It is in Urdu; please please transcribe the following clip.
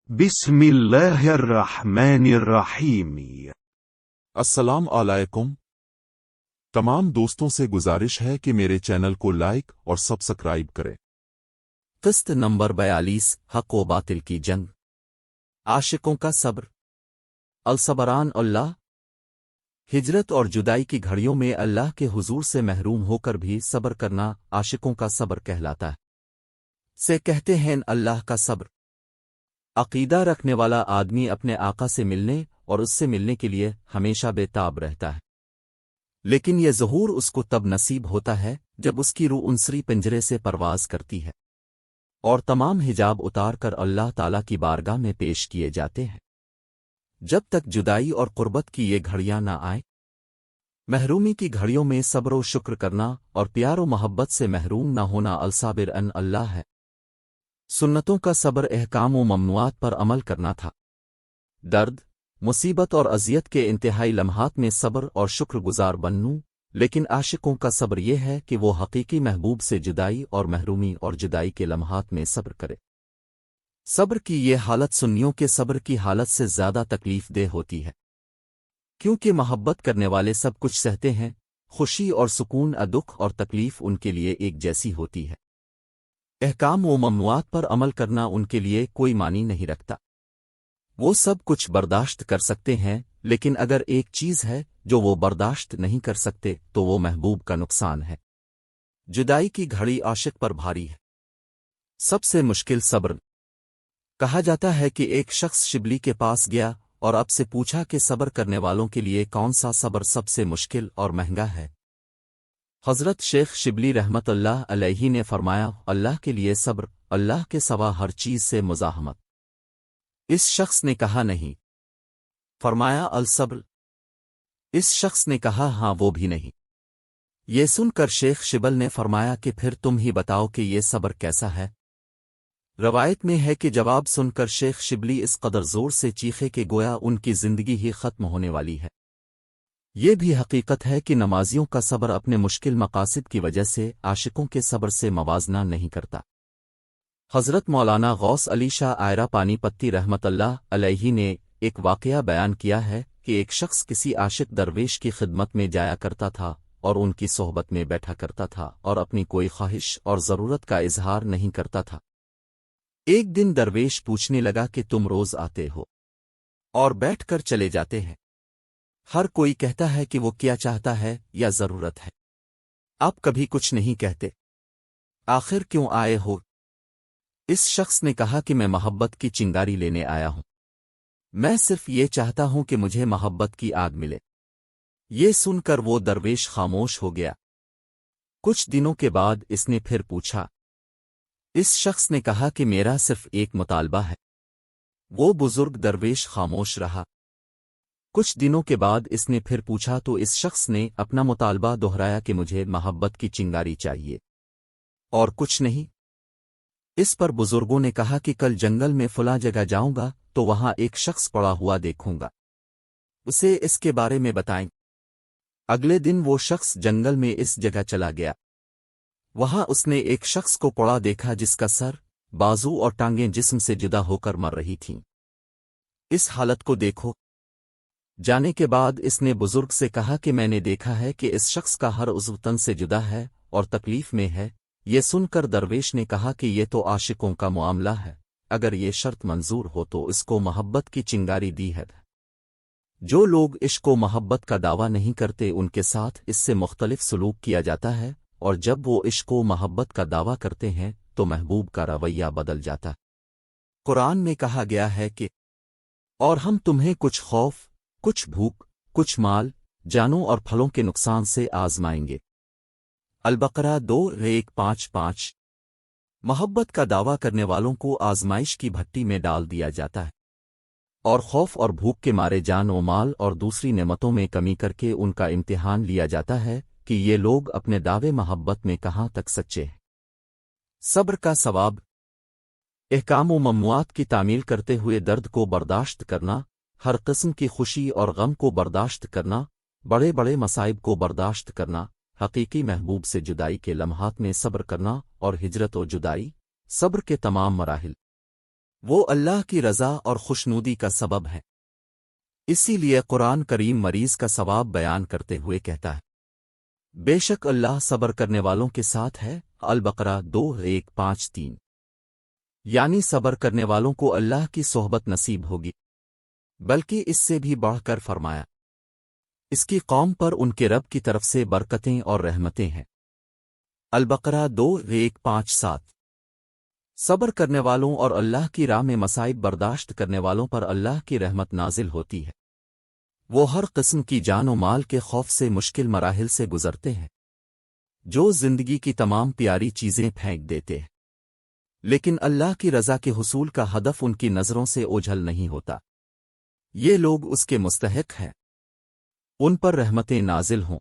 بسم الله الرحمن الرحیم۔ السلام علیکم۔ تمام دوستوں سے گزارش ہے کہ میرے چینل کو لائک اور سبسکرائب کریں۔ قسط نمبر 42 حق و باطل کی جنگ۔ عاشقوں کا صبر۔ الصبران اللہ۔ ہجرت اور جدائی کی گھڑیوں میں اللہ کے حضور سے محروم ہو کر بھی صبر کرنا عاشقوں کا صبر کہلاتا ہے۔ سے کہتے ہیں اللہ کا صبر۔ عقیدہ رکھنے والا آدمی اپنے آقا سے ملنے اور اس سے ملنے کے لیے ہمیشہ بے تاب رہتا ہے، لیکن یہ ظہور اس کو تب نصیب ہوتا ہے جب اس کی روح انصری پنجرے سے پرواز کرتی ہے اور تمام حجاب اتار کر اللہ تعالیٰ کی بارگاہ میں پیش کیے جاتے ہیں۔ جب تک جدائی اور قربت کی یہ گھڑیاں نہ آئیں، محرومی کی گھڑیوں میں صبر و شکر کرنا اور پیار و محبت سے محروم نہ ہونا الصابر ان اللہ ہے۔ سنتوں کا صبر احکام و ممنوعات پر عمل کرنا تھا۔ درد، مصیبت اور اذیت کے انتہائی لمحات میں صبر اور شکر گزار بنوں، لیکن عاشقوں کا صبر یہ ہے کہ وہ حقیقی محبوب سے جدائی اور محرومی اور جدائی کے لمحات میں صبر کرے۔ صبر کی یہ حالت سنیوں کے صبر کی حالت سے زیادہ تکلیف دہ ہوتی ہے، کیونکہ محبت کرنے والے سب کچھ سہتے ہیں، خوشی اور سکون، دکھ اور تکلیف ان کے لیے ایک جیسی ہوتی ہے۔ احکام و ممنوعات پر عمل کرنا ان کے لیے کوئی معنی نہیں رکھتا۔ وہ سب کچھ برداشت کر سکتے ہیں، لیکن اگر ایک چیز ہے جو وہ برداشت نہیں کر سکتے تو وہ محبوب کا نقصان ہے۔ جدائی کی گھڑی عاشق پر بھاری ہے۔ سب سے مشکل صبر۔ کہا جاتا ہے کہ ایک شخص شبلی کے پاس گیا اور اب سے پوچھا کہ صبر کرنے والوں کے لیے کون سا صبر سب سے مشکل اور مہنگا ہے۔ حضرت شیخ شبلی رحمت اللہ علیہ نے فرمایا، اللہ کے لیے صبر، اللہ کے سوا ہر چیز سے مزاحمت۔ اس شخص نے کہا نہیں۔ فرمایا الصبر۔ اس شخص نے کہا ہاں وہ بھی نہیں۔ یہ سن کر شیخ شبل نے فرمایا کہ پھر تم ہی بتاؤ کہ یہ صبر کیسا ہے۔ روایت میں ہے کہ جواب سن کر شیخ شبلی اس قدر زور سے چیخے کہ گویا ان کی زندگی ہی ختم ہونے والی ہے۔ یہ بھی حقیقت ہے کہ نمازیوں کا صبر اپنے مشکل مقاصد کی وجہ سے عاشقوں کے صبر سے موازنہ نہیں کرتا۔ حضرت مولانا غوث علی شاہ آئرہ پانی پتی رحمت اللہ علیہ نے ایک واقعہ بیان کیا ہے کہ ایک شخص کسی عاشق درویش کی خدمت میں جایا کرتا تھا اور ان کی صحبت میں بیٹھا کرتا تھا اور اپنی کوئی خواہش اور ضرورت کا اظہار نہیں کرتا تھا۔ ایک دن درویش پوچھنے لگا کہ تم روز آتے ہو اور بیٹھ کر چلے جاتے ہیں، ہر کوئی کہتا ہے کہ وہ کیا چاہتا ہے یا ضرورت ہے، آپ کبھی کچھ نہیں کہتے، آخر کیوں آئے ہو؟ اس شخص نے کہا کہ میں محبت کی چنگاری لینے آیا ہوں، میں صرف یہ چاہتا ہوں کہ مجھے محبت کی آگ ملے۔ یہ سن کر وہ درویش خاموش ہو گیا۔ کچھ دنوں کے بعد اس نے پھر پوچھا۔ اس شخص نے کہا کہ میرا صرف ایک مطالبہ ہے۔ وہ بزرگ درویش خاموش رہا۔ کچھ دنوں کے بعد اس نے پھر پوچھا تو اس شخص نے اپنا مطالبہ دہرایا کہ مجھے محبت کی چنگاری چاہیے اور کچھ نہیں۔ اس پر بزرگوں نے کہا کہ کل جنگل میں فلاں جگہ جاؤں گا تو وہاں ایک شخص پڑا ہوا دیکھوں گا، اسے اس کے بارے میں بتائیں۔ اگلے دن وہ شخص جنگل میں اس جگہ چلا گیا۔ وہاں اس نے ایک شخص کو پڑا دیکھا جس کا سر، بازو اور ٹانگیں جسم سے جدا ہو کر مر رہی تھیں۔ اس حالت کو دیکھو۔ جانے کے بعد اس نے بزرگ سے کہا کہ میں نے دیکھا ہے کہ اس شخص کا ہر عضو تن سے جدا ہے اور تکلیف میں ہے۔ یہ سن کر درویش نے کہا کہ یہ تو عاشقوں کا معاملہ ہے، اگر یہ شرط منظور ہو تو اس کو محبت کی چنگاری دی ہے۔ جو لوگ عشق و محبت کا دعویٰ نہیں کرتے ان کے ساتھ اس سے مختلف سلوک کیا جاتا ہے، اور جب وہ عشق و محبت کا دعویٰ کرتے ہیں تو محبوب کا رویہ بدل جاتا ہے۔ قرآن میں کہا گیا ہے کہ اور ہم تمہیں کچھ خوف، کچھ بھوک، کچھ مال، جانوں اور پھلوں کے نقصان سے آزمائیں گے۔ البقرہ 2:1-5-5۔ محبت کا دعویٰ کرنے والوں کو آزمائش کی بھٹی میں ڈال دیا جاتا ہے، اور خوف اور بھوک کے مارے جان و مال اور دوسری نعمتوں میں کمی کر کے ان کا امتحان لیا جاتا ہے کہ یہ لوگ اپنے دعوے محبت میں کہاں تک سچے ہیں۔ صبر کا ثواب۔ احکام و ممنوعات کی تعمیل کرتے ہوئے درد کو برداشت کرنا، ہر قسم کی خوشی اور غم کو برداشت کرنا، بڑے بڑے مصائب کو برداشت کرنا، حقیقی محبوب سے جدائی کے لمحات میں صبر کرنا اور ہجرت و جدائی، صبر کے تمام مراحل۔ وہ اللہ کی رضا اور خوشنودی کا سبب ہے۔ اسی لیے قرآن کریم مریض کا ثواب بیان کرتے ہوئے کہتا ہے، بے شک اللہ صبر کرنے والوں کے ساتھ ہے۔ البقرہ 2:1-5-3۔ یعنی صبر کرنے والوں کو اللہ کی صحبت نصیب ہوگی، بلکہ اس سے بھی بڑھ کر فرمایا، اس کی قوم پر ان کے رب کی طرف سے برکتیں اور رحمتیں ہیں۔ البقرہ 2:1-5-7۔ صبر کرنے والوں اور اللہ کی راہ میں مصائب برداشت کرنے والوں پر اللہ کی رحمت نازل ہوتی ہے۔ وہ ہر قسم کی جان و مال کے خوف سے مشکل مراحل سے گزرتے ہیں، جو زندگی کی تمام پیاری چیزیں پھینک دیتے ہیں، لیکن اللہ کی رضا کے حصول کا ہدف ان کی نظروں سے اوجھل نہیں ہوتا۔ یہ لوگ اس کے مستحق ہیں، ان پر رحمتیں نازل ہوں۔